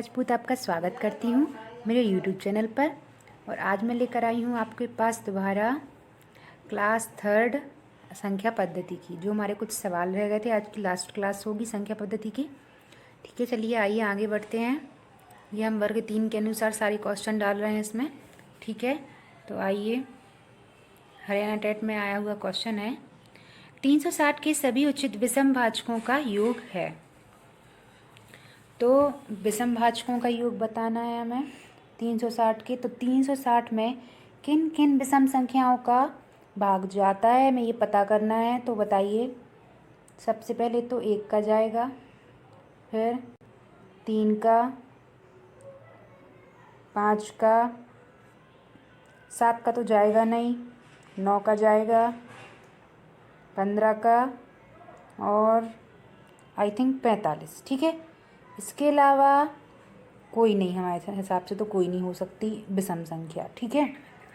राजपूत आपका स्वागत करती हूँ मेरे YouTube चैनल पर। और आज मैं लेकर आई हूँ आपके पास दोबारा क्लास थर्ड संख्या पद्धति की। जो हमारे कुछ सवाल रह गए थे, आज की लास्ट क्लास होगी संख्या पद्धति की। ठीक है, चलिए आइए आगे बढ़ते हैं। ये हम वर्ग 3 के अनुसार सारी क्वेश्चन डाल रहे हैं इसमें। ठीक है, तो आइए, हरियाणा टेट में आया हुआ क्वेश्चन है, 360 के सभी उचित विषम भाजकों का योग है। तो विषम भाजकों का योग बताना है हमें 360 के। तो 360 में किन किन विषम संख्याओं का भाग जाता है, हमें ये पता करना है। तो बताइए, सबसे पहले तो 1 का जाएगा, फिर 3 का, 5 का, 7 का तो जाएगा नहीं, 9 का जाएगा, 15 का, और आई थिंक 45। ठीक है, इसके अलावा कोई नहीं, हमारे हिसाब से तो कोई नहीं हो सकती विषम संख्या। ठीक है,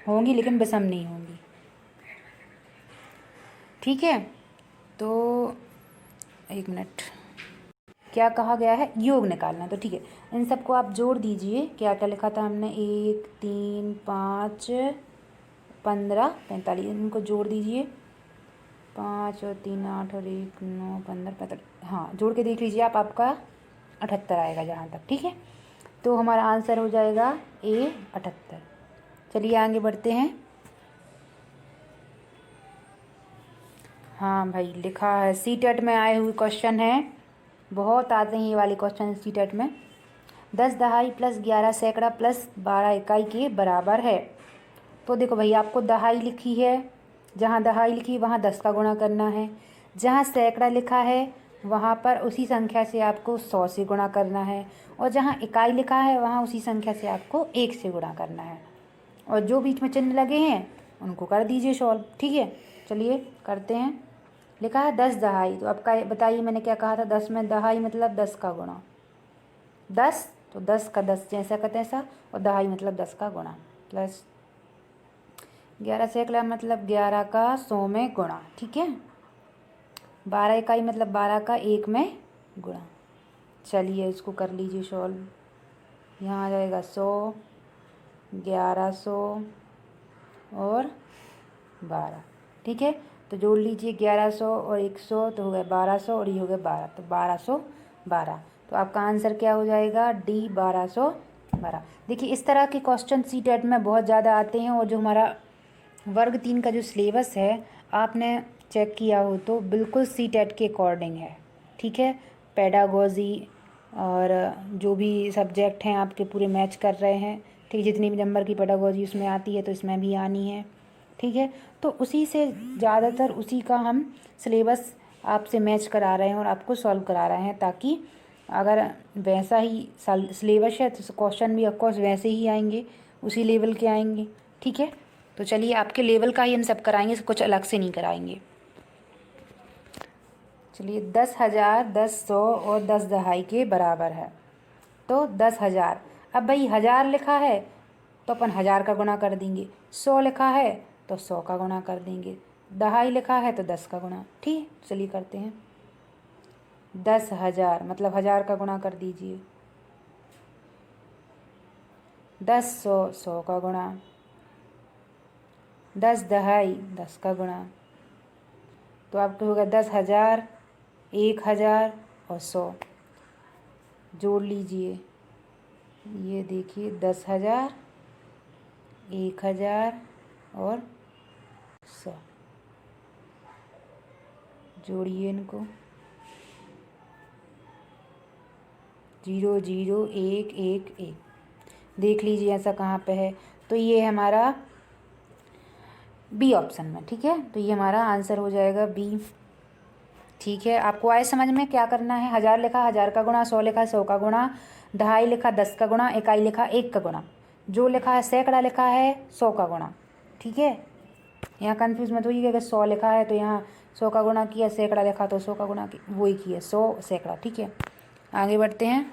होंगी लेकिन विषम नहीं होंगी। ठीक है, तो एक मिनट, क्या कहा गया है, योग निकालना। तो ठीक है, इन सबको आप जोड़ दीजिए। क्या क्या लिखा था हमने, 1 3 5 15 45, इनको जोड़ दीजिए। 5 और 3 8 और 1 9 15 45, हाँ जोड़ के देख लीजिए आप, आपका 78 आएगा जहाँ तक। ठीक है, तो हमारा आंसर हो जाएगा A 78। चलिए आगे बढ़ते हैं। हाँ भाई, लिखा है, सीटेट में आए हुए क्वेश्चन है, बहुत आते हैं ये वाले क्वेश्चन सीटेट में। 10 दहाई प्लस 11 सैकड़ा प्लस 12 इकाई के बराबर है। तो देखो भाई, आपको दहाई लिखी है, जहाँ दहाई लिखी वहाँ 10 का गुणा करना है। जहाँ सैकड़ा लिखा है वहाँ पर उसी संख्या से आपको 100 से गुणा करना है। और जहाँ इकाई लिखा है वहाँ उसी संख्या से आपको 1 से गुणा करना है। और जो बीच में चिन्ह लगे हैं उनको कर दीजिए सॉल्व। ठीक है, चलिए करते हैं। लिखा है 10 दहाई, तो आपका बताइए मैंने क्या कहा था, 10 में दहाई मतलब 10 का गुणा। 10 तो 10 का 10 जैसा का तैसा, और दहाई मतलब 10 का गुणा, प्लस 11 सैकड़ा मतलब 11 का 100 में गुणा। ठीक है, 12 इकाई मतलब 12 का 1 में गुणा। चलिए इसको कर लीजिए सॉल्व। यहाँ आ जाएगा 100, 1100 और 12। ठीक है, तो जोड़ लीजिए 1100 और 100 तो हो गया 1200, और ये हो गया 12, तो 1212। तो आपका आंसर क्या हो जाएगा, D 1212। देखिए, इस तरह के क्वेश्चन सीटेट में बहुत ज़्यादा आते हैं। और जो हमारा वर्ग 3 का जो सिलेबस है, आपने चेक किया हो तो बिल्कुल सीटेट के अकॉर्डिंग है। ठीक है, पेडागोजी और जो भी सब्जेक्ट हैं आपके पूरे मैच कर रहे हैं। ठीक, जितनी भी नंबर की पेडागोजी उसमें आती है तो इसमें भी आनी है। ठीक है, तो उसी से ज़्यादातर उसी का हम सिलेबस आपसे मैच करा रहे हैं और आपको सॉल्व करा रहे हैं, ताकि अगर वैसा ही सिलेबस है तो क्वेश्चन भी ऑफकोर्स वैसे ही आएंगे, उसी लेवल के आएंगे। ठीक है, तो चलिए आपके लेवल का ही हम सब कराएंगे, कुछ अलग से नहीं कराएंगे। चलिए, 10,000, 10,100 और 10 दहाई के बराबर है। तो 10,000, अब भाई 1000 लिखा है तो अपन 1000 का गुणा कर देंगे। 100 लिखा है तो 100 का गुणा कर देंगे। दहाई लिखा है तो 10 का गुणा। ठीक, चलिए करते हैं। 10,000 मतलब 1000 का गुणा कर दीजिए। 10 100 100 का गुणा। 10 दहाई 10 का गुणा। तो आपको होगा 10,000, 1,000 और 100। जोड़ लीजिए, ये देखिए 10,000, 1,000 और 100। जोड़िए इनको, 0 0 1 1 1। देख लीजिए ऐसा कहाँ पे है, तो ये हमारा बी ऑप्शन में। ठीक है, तो ये हमारा आंसर हो जाएगा बी। ठीक है, आपको आए समझ में क्या करना है। 1000 लिखा 1000 का गुणा, 100 लिखा 100 का गुणा, दहाई लिखा 10 का गुणा, इकाई लिखा 1 का गुणा, जो लिखा है सैकड़ा लिखा है 100 का गुणा। ठीक है, यहाँ कन्फ्यूज मत होइएगा कि 100 लिखा है तो यहाँ 100 का गुणा किया, सैकड़ा लिखा तो 100 का गुणा वही किया, 100 सैकड़ा। ठीक है, आगे बढ़ते हैं।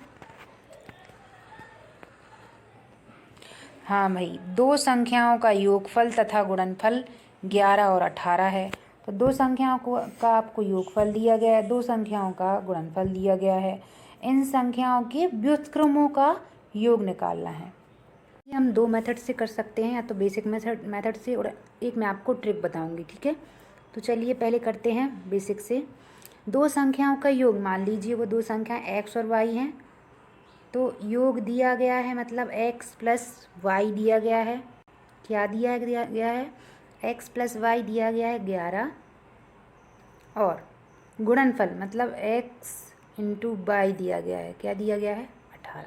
हाँ भाई, दो संख्याओं का योगफल तथा गुणनफल 11 और 18 है। तो दो संख्याओं का आपको योगफल दिया गया है, दो संख्याओं का गुणनफल दिया गया है। इन संख्याओं के व्युत्क्रमों का योग निकालना है। ये हम दो मेथड से कर सकते हैं, या तो बेसिक मेथड से, और एक मैं आपको ट्रिक बताऊंगी, ठीक है। तो चलिए पहले करते हैं बेसिक से। दो संख्याओं का योग, मान लीजिए वो दो संख्याएं x और y हैं, तो योग दिया गया है, मतलब x प्लस वाई दिया गया है। क्या दिया गया है? x प्लस वाई दिया गया है 11, और गुणनफल मतलब x इंटू वाई दिया गया है। क्या दिया गया है? 18।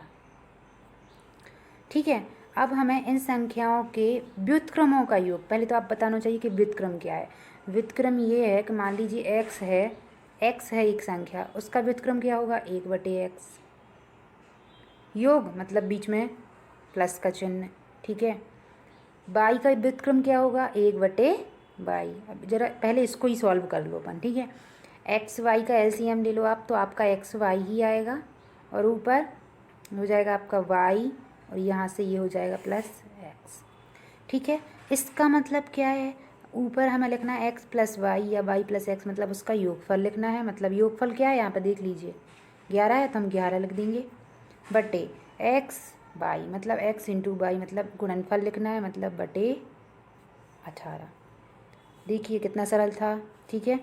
ठीक है। अब हमें इन संख्याओं के व्युत्क्रमों का योग, पहले तो आप बताना चाहिए कि व्युत्क्रम क्या है। व्युत्क्रम ये है कि मान लीजिए x है एक संख्या, उसका व्युत्क्रम क्या होगा? 1/x। योग मतलब बीच में प्लस का चिन्ह, ठीक है। y का व्युत्क्रम क्या होगा? 1/y। अब जरा पहले इसको ही सॉल्व कर लो अपन, ठीक है। x y का एलसीएम ले लो आप, तो आपका x y ही आएगा, और ऊपर हो जाएगा आपका y, और यहाँ से ये हो जाएगा प्लस x, ठीक है। इसका मतलब क्या है? ऊपर हमें लिखना है x प्लस वाई या y प्लस x, मतलब उसका योगफल लिखना है। मतलब योगफल क्या है? यहाँ पर देख लीजिए 11 है तो हम 11 लिख देंगे, बटे x y मतलब x इंटू वाई, मतलब गुणनफल लिखना है, मतलब बटे 18। देखिए कितना सरल था, ठीक है।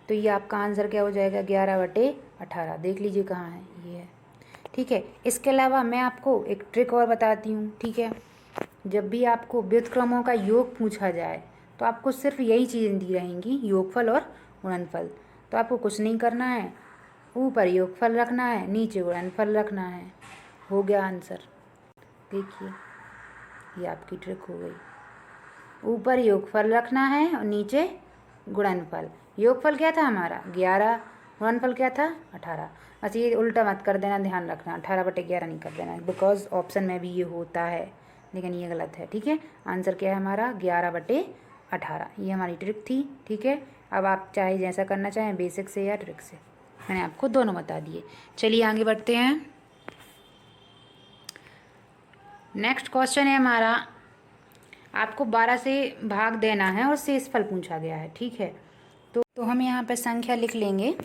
तो ये आपका आंसर क्या हो जाएगा? 11/18। देख लीजिए कहाँ है, ये है, ठीक है। इसके अलावा मैं आपको एक ट्रिक और बताती हूँ, ठीक है। जब भी आपको व्युत्क्रमों का योग पूछा जाए तो आपको सिर्फ यही चीज़ें दी रहेंगी, योगफल और गुणनफल। तो आपको कुछ नहीं करना है, ऊपर योगफल रखना है, नीचे गुणनफल रखना है, हो गया आंसर। देखिए ये आपकी ट्रिक हो गई। ऊपर योगफल रखना है और नीचे गुणनफल। योगफल क्या था हमारा? 11, गुणनफल क्या था? 18। बस ये उल्टा मत कर देना, ध्यान रखना, 18/11 नहीं कर देना, बिकॉज ऑप्शन में भी ये होता है, लेकिन ये गलत है, ठीक है। आंसर क्या है हमारा? 11/18। ये हमारी ट्रिक थी, ठीक है। अब आप चाहे जैसा करना चाहें, बेसिक से या ट्रिक से, मैंने आपको दोनों बता दिए। चलिए आगे बढ़ते हैं। नेक्स्ट क्वेश्चन है हमारा, आपको 12 से भाग देना है और शेषफल पूछा गया है, ठीक है। तो हम यहाँ पे संख्या लिख लेंगे,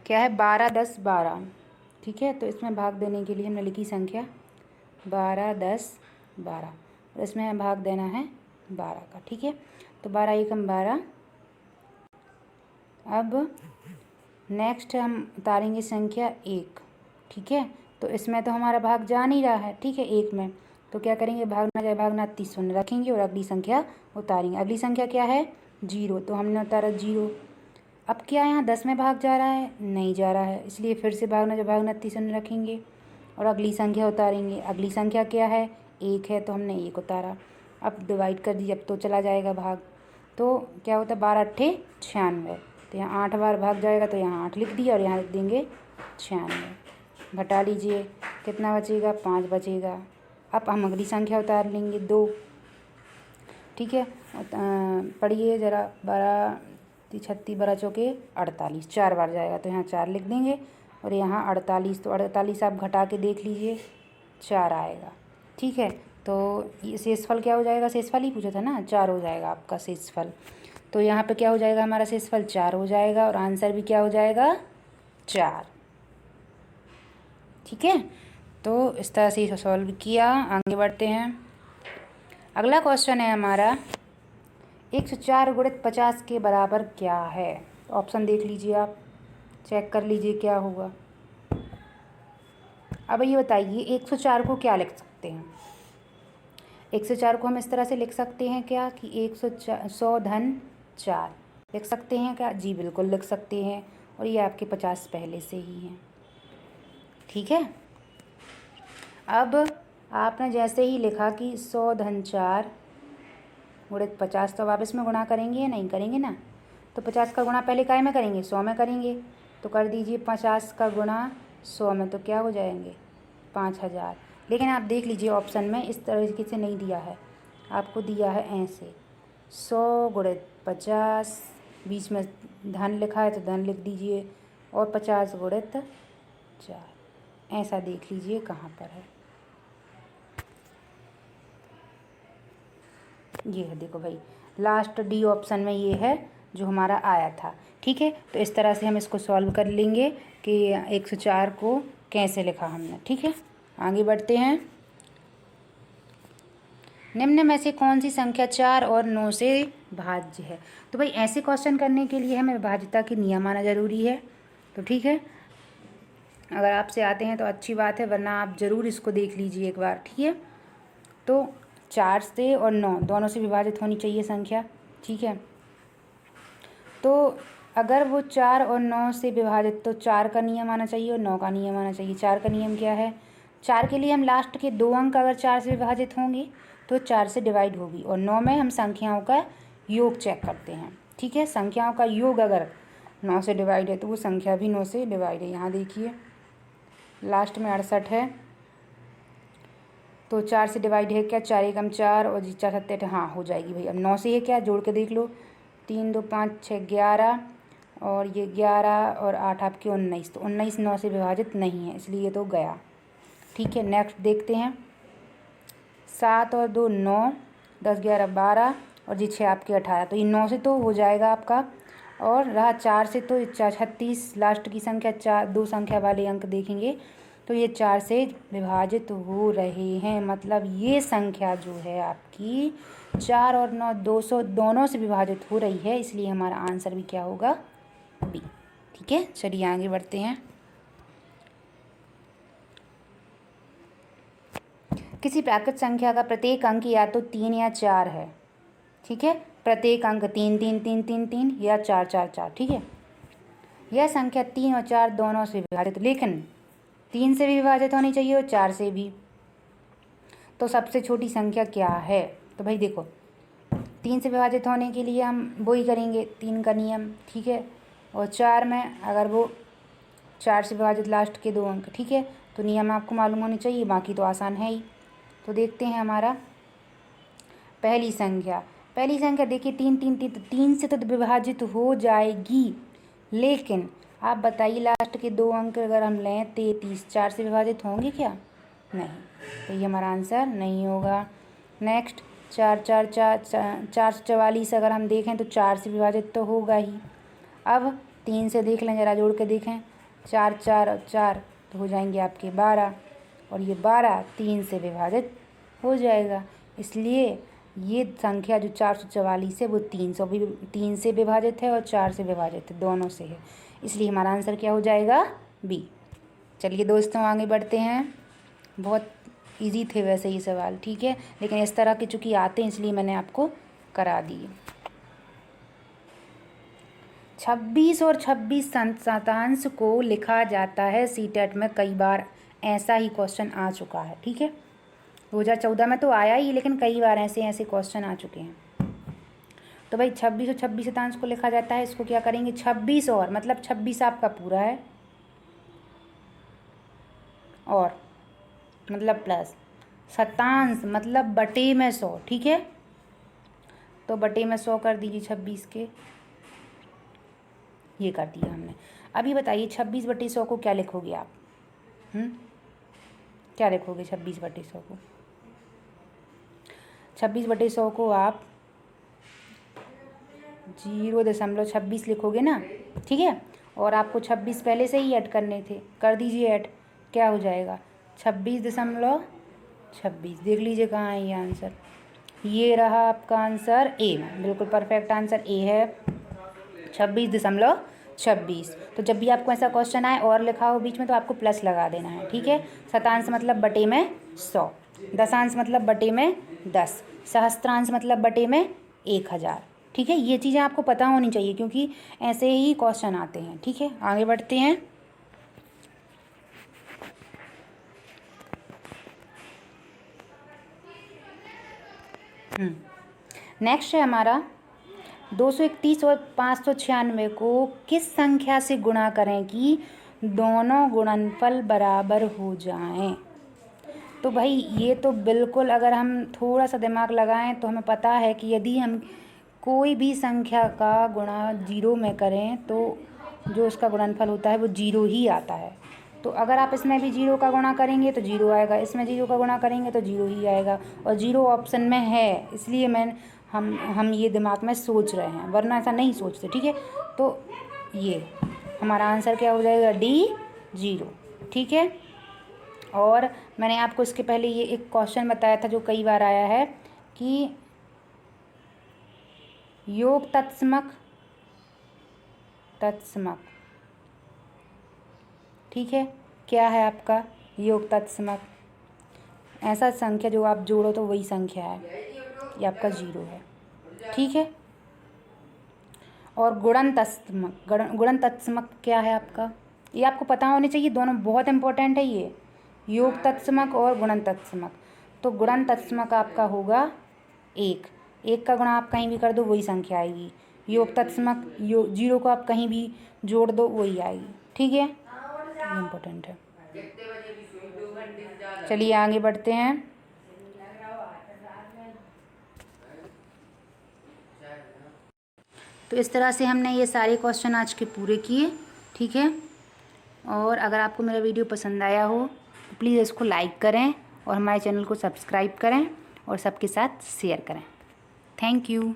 क्या है? 12, 10, 12, ठीक है। तो इसमें भाग देने के लिए हमने लिखी संख्या 12, 10, 12, और इसमें भाग देना है 12 का, ठीक है। तो 12 एकम 12। अब नेक्स्ट हम उतारेंगे संख्या 1, ठीक है। तो इसमें तो हमारा भाग जा नहीं रहा है, ठीक है, 1 में। तो क्या करेंगे? भागना जाए भागना 30 शून्य रखेंगे और अगली संख्या उतारेंगे। अगली संख्या क्या है? 0, तो हमने उतारा 0। अब क्या यहाँ 10 में भाग जा रहा है? नहीं जा रहा है, इसलिए फिर से भागना जाए भागना 30 शून्य रखेंगे और अगली संख्या उतारेंगे। अगली संख्या क्या है? 1 है, तो हमने 1 उतारा। अब डिवाइड कर दीजिए, अब तो चला जाएगा भाग। तो क्या होता है? 12 8 96, तो यहाँ 8 बार भाग जाएगा, तो यहाँ 8 लिख दिया और यहाँ लिख देंगे 96। घटा लीजिए, कितना बचेगा? 5 बचेगा। अब हम अगली संख्या उतार लेंगे 2, ठीक है। पढ़िए ज़रा, 12 36 12 चौके 48, 4 बार जाएगा, तो यहाँ 4 लिख देंगे और यहाँ 48, तो 48 आप घटा के देख लीजिए 4 आएगा, ठीक है। तो ये शेषफल क्या हो जाएगा? शेषफल ही पूछा था ना, 4 हो जाएगा आपका शेषफल। तो यहाँ पे क्या हो जाएगा? हमारा शेषफल 4 हो जाएगा और आंसर भी क्या हो जाएगा? 4, ठीक है। तो इस तरह से सॉल्व किया। आगे बढ़ते हैं। अगला क्वेश्चन है हमारा, 104 गुणित 50 के बराबर क्या है? ऑप्शन देख लीजिए, आप चेक कर लीजिए क्या होगा। अब ये बताइए 104 को क्या लिख सकते हैं? 104 को हम इस तरह से लिख सकते हैं क्या कि 100 धन 4 लिख सकते हैं क्या? जी बिल्कुल लिख सकते हैं, और ये आपके 50 पहले से ही हैं, ठीक है। अब आपने जैसे ही लिखा कि 100 धन 4 गुणित 50, तो अब आप इसमें गुणा करेंगे या नहीं करेंगे ना? तो 50 का गुणा पहले काय में करेंगे? 100 में करेंगे। तो कर दीजिए 50 का गुणा 100 में, तो क्या हो जाएंगे? 5000। लेकिन आप देख लीजिए ऑप्शन में इस तरीके से नहीं दिया है, आपको दिया है ऐसे 100 गुणित 50, बीच में धन लिखा है तो धन लिख दीजिए, और 50 गुणित 4, ऐसा देख लीजिए कहाँ पर है। ये है, देखो भाई, लास्ट डी ऑप्शन में ये है जो हमारा आया था। ठीक है, तो इस तरह से हम इसको सॉल्व कर लेंगे कि 104 को कैसे लिखा हमने। ठीक है, आगे बढ़ते हैं। निम्न में से कौन सी संख्या 4 और 9 से भाज्य है? तो भाई ऐसे क्वेश्चन करने के लिए हमें विभाज्यता के नियम आना जरूरी है। तो ठीक है, अगर आपसे आते हैं तो अच्छी बात है, वरना आप ज़रूर इसको देख लीजिए एक बार। ठीक है, तो 4 से और 9 दोनों से विभाजित होनी चाहिए संख्या। ठीक है, तो अगर वो 4 और 9 से विभाजित, तो 4 का नियम आना चाहिए और 9 का नियम आना चाहिए। 4 का नियम क्या है? 4 के लिए हम लास्ट के 2 अंक अगर 4 से विभाजित होंगे तो 4 से डिवाइड होगी, और 9 में हम संख्याओं का योग चेक करते हैं। ठीक है, संख्याओं का योग अगर 9 से डिवाइड है तो वो संख्या भी 9 से डिवाइड है। यहाँ देखिए लास्ट में 68 है, तो 4 से डिवाइड है क्या? 4 एकम 4 और 4 सत्ते 8, हाँ हो जाएगी भाई। अब 9 से है क्या, जोड़ के देख लो, 3 2 5 6 11, और ये 11 और 8 आपके 19, तो 19 9 से विभाजित नहीं है, इसलिए तो गया। ठीक है, नेक्स्ट देखते हैं। 7 और 2 9, 10 11 12, और ये 6 आपके 18, तो ये 9 से तो हो जाएगा आपका। और रहा 4 से, तो 36 लास्ट की संख्या, 4 2 संख्या वाले अंक देखेंगे तो ये 4 से विभाजित हो रहे हैं, मतलब ये संख्या जो है आपकी 4 और 9 200 दोनों से विभाजित हो रही है, इसलिए हमारा आंसर भी क्या होगा? बी। ठीक है, चलिए आगे बढ़ते हैं। किसी प्राकृत संख्या का प्रत्येक अंक या तो 3 या 4 है। ठीक है, प्रत्येक अंक 3 3 3 3 3 या 4 4 4। ठीक है, यह संख्या 3 और 4 दोनों से विभाजित, लेकिन 3 से भी विभाजित होनी चाहिए और 4 से भी। तो सबसे छोटी संख्या क्या है? तो भाई देखो, 3 से विभाजित होने के लिए हम वही करेंगे, 3 का नियम। ठीक है, और 4 में अगर वो 4 से विभाजित लास्ट के 2 अंक। ठीक है, तो नियम आपको मालूम होने चाहिए, बाकी तो आसान है ही। तो देखते हैं हमारा पहली संख्या देखिए 3 3 3, 3 से तो विभाजित हो जाएगी, लेकिन आप बताइए लास्ट के 2 अंक अगर हम लें 33, 4 से विभाजित होंगे क्या? नहीं, तो ये हमारा आंसर नहीं होगा। नेक्स्ट 4 4 4 444 अगर हम देखें तो 4 से विभाजित तो होगा ही। अब 3 से देख लें, ज़रा जोड़ के देखें, 4 4 और 4 तो हो जाएंगे आपके 12, और ये 12 3 से विभाजित हो जाएगा, इसलिए ये संख्या जो 444 है वो 3 से विभाजित है और 4 से विभाजित है, दोनों से है, इसलिए हमारा आंसर क्या हो जाएगा? बी। चलिए दोस्तों आगे बढ़ते हैं। बहुत इजी थे वैसे ये सवाल। ठीक है, लेकिन इस तरह के चूँकि आते हैं इसलिए मैंने आपको करा दिए। 26 और 26 शतांश को लिखा जाता है। सीटेट में कई बार ऐसा ही क्वेश्चन आ चुका है। ठीक है, 2014 में तो आया ही, लेकिन कई बार ऐसे क्वेश्चन आ चुके हैं। तो भाई 26 और 26 शतांश को लिखा जाता है, इसको क्या करेंगे? 26 और मतलब 26 आपका पूरा है, और मतलब प्लस शतांश मतलब बटे में 100। ठीक है, तो बटे में 100 कर दीजिए 26 के, ये कर दिया हमने। अभी बताइए 26 बटे 100 को क्या लिखोगे आप? क्या लिखोगे 26 बटे 100 को? 26 बटे 100 को आप 0.26 लिखोगे ना। ठीक है, और आपको 26 पहले से ही ऐड करने थे, कर दीजिए ऐड। क्या हो जाएगा? 26.26। देख लीजिए कहाँ है ये आंसर, ये रहा आपका आंसर ए में, बिल्कुल परफेक्ट आंसर ए है 26.26। तो जब भी आपको ऐसा क्वेश्चन आए और लिखा हो बीच में तो आपको प्लस लगा देना है। ठीक है, शतांश मतलब बटे में 100, दशांश मतलब बटे में 10, सहस्त्रांश मतलब बटे में 1000। ठीक है, ये चीज़ें आपको पता होनी चाहिए क्योंकि ऐसे ही क्वेश्चन आते हैं। ठीक है, आगे बढ़ते हैं। नेक्स्ट है हमारा 231 और 596 को किस संख्या से गुणा करें कि दोनों गुणनफल बराबर हो जाएं? तो भाई ये तो बिल्कुल, अगर हम थोड़ा सा दिमाग लगाएं तो हमें पता है कि यदि हम कोई भी संख्या का गुणा 0 में करें तो जो उसका गुणनफल होता है वो 0 ही आता है। तो अगर आप इसमें भी 0 का गुणा करेंगे तो 0 आएगा, इसमें 0 का गुणा करेंगे तो 0 ही आएगा, और 0 ऑप्शन में है, इसलिए हम ये दिमाग में सोच रहे हैं, वरना ऐसा नहीं सोचते। ठीक है, तो ये हमारा आंसर क्या हो जाएगा, D 0। ठीक है, और मैंने आपको इसके पहले ये एक क्वेश्चन बताया था जो कई बार आया है कि योग तत्समक, ठीक है, क्या है आपका योग तत्समक, ऐसा संख्या जो आप जोड़ो तो वही संख्या है, ये आपका 0 है। ठीक है, और गुणन तत्समक क्या है आपका, ये आपको पता होने चाहिए, दोनों बहुत इंपॉर्टेंट है ये, योग तत्समक और गुणन तत्समक। तो गुणन तत्समक आपका होगा 1 का गुणा आप कहीं भी कर दो वही संख्या आएगी, योग तत्समक 0 को आप कहीं भी जोड़ दो वही आएगी। ठीक है, ये इम्पोर्टेंट है। चलिए आगे बढ़ते हैं। तो इस तरह से हमने ये सारे क्वेश्चन आज के पूरे किए। ठीक है, और अगर आपको मेरा वीडियो पसंद आया हो तो प्लीज़ इसको लाइक करें और हमारे चैनल को सब्सक्राइब करें और सबके साथ शेयर करें। Thank you.